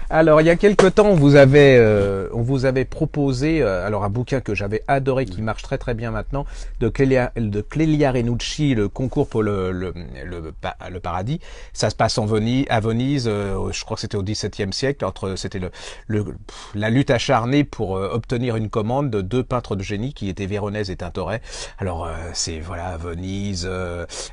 Alors, il y a quelque temps, on vous avait proposé alors un bouquin que j'avais adoré, qui marche très très bien maintenant, de Clélia Renucci, le concours pour le paradis. Ça se passe à Venise, je crois que c'était au XVIIe siècle. C'était la lutte acharnée pour obtenir une commande de deux peintres de génie qui étaient Véronèse et Tintoret. Alors, c'est voilà, à Venise,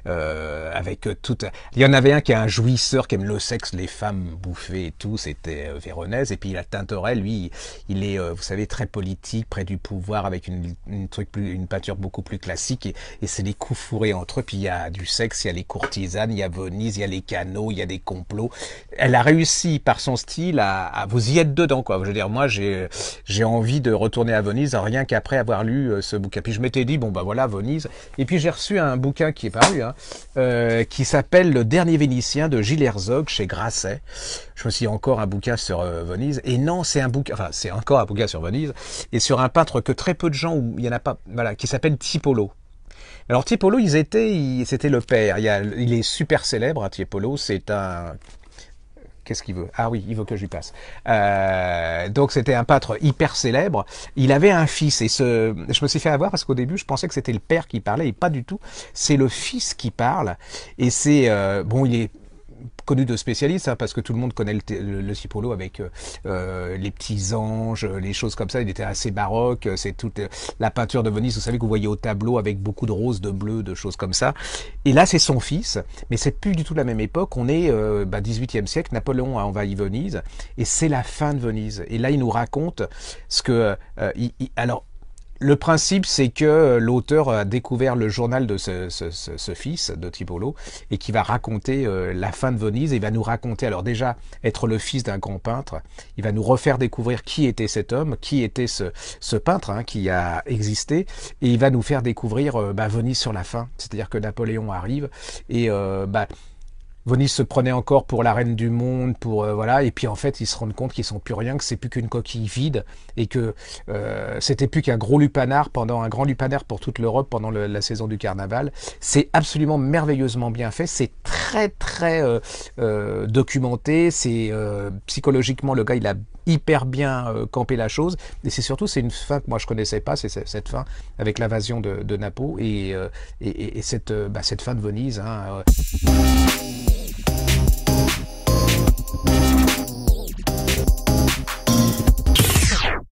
avec tout. Il y en avait un qui est un jouisseur, qui aime le sexe, les femmes bouffées et tout. C'était Véronèse, et puis la Tintoret, lui, il est, vous savez, très politique, près du pouvoir, avec une peinture beaucoup plus classique, et c'est les coups fourrés entre eux. Puis il y a du sexe, il y a les courtisanes, il y a Venise, il y a les canaux, il y a des complots. Elle a réussi par son style à vous y être dedans, quoi. Je veux dire, moi, j'ai envie de retourner à Venise rien qu'après avoir lu ce bouquin. Puis je m'étais dit, bon bah voilà, Venise. Et puis j'ai reçu un bouquin qui est paru, hein, qui s'appelle Le Dernier Vénitien de Gilles Herzog chez Grasset. Je me suis dit, encore un bouquin sur Venise. Et non, c'est un bouquin, enfin c'est encore un bouquin sur Venise, et sur un peintre que très peu de gens, ou il y en a pas, voilà, qui s'appelle Tiepolo. Alors Tiepolo, c'était le père. Il est super célèbre, hein, Tiepolo. C'est un... Qu'est-ce qu'il veut? Ah oui, il veut que je lui passe. Donc c'était un peintre hyper célèbre. Il avait un fils, et je me suis fait avoir parce qu'au début je pensais que c'était le père qui parlait, et pas du tout. C'est le fils qui parle, et c'est bon, il est connu de spécialistes, hein, parce que tout le monde connaît le Tiepolo avec les petits anges, les choses comme ça. Il était assez baroque. C'est toute la peinture de Venise, vous savez, que vous voyez au tableau, avec beaucoup de roses, de bleus, de choses comme ça. Et là, c'est son fils, mais c'est plus du tout la même époque. On est 18e siècle, Napoléon a envahi Venise, et c'est la fin de Venise. Et là, il nous raconte ce que... alors, le principe, c'est que l'auteur a découvert le journal de ce fils de Tiepolo, et qui va raconter la fin de Venise. Et il va nous raconter, alors déjà, être le fils d'un grand peintre. Il va nous refaire découvrir qui était cet homme, qui était ce peintre, hein, qui a existé. Et il va nous faire découvrir Venise sur la fin. C'est-à-dire que Napoléon arrive, et Venise se prenait encore pour la reine du monde, pour voilà, et puis en fait ils se rendent compte qu'ils sont plus rien, que c'est plus qu'une coquille vide, et que c'était plus qu'un gros lupanar, un grand lupanar pour toute l'Europe pendant la saison du carnaval. C'est absolument merveilleusement bien fait, c'est très très documenté, c'est psychologiquement, le gars il a hyper bien campé la chose, et c'est surtout, c'est une fin que moi je connaissais pas, c'est cette fin avec l'invasion de Napo, et cette fin de Venise, hein.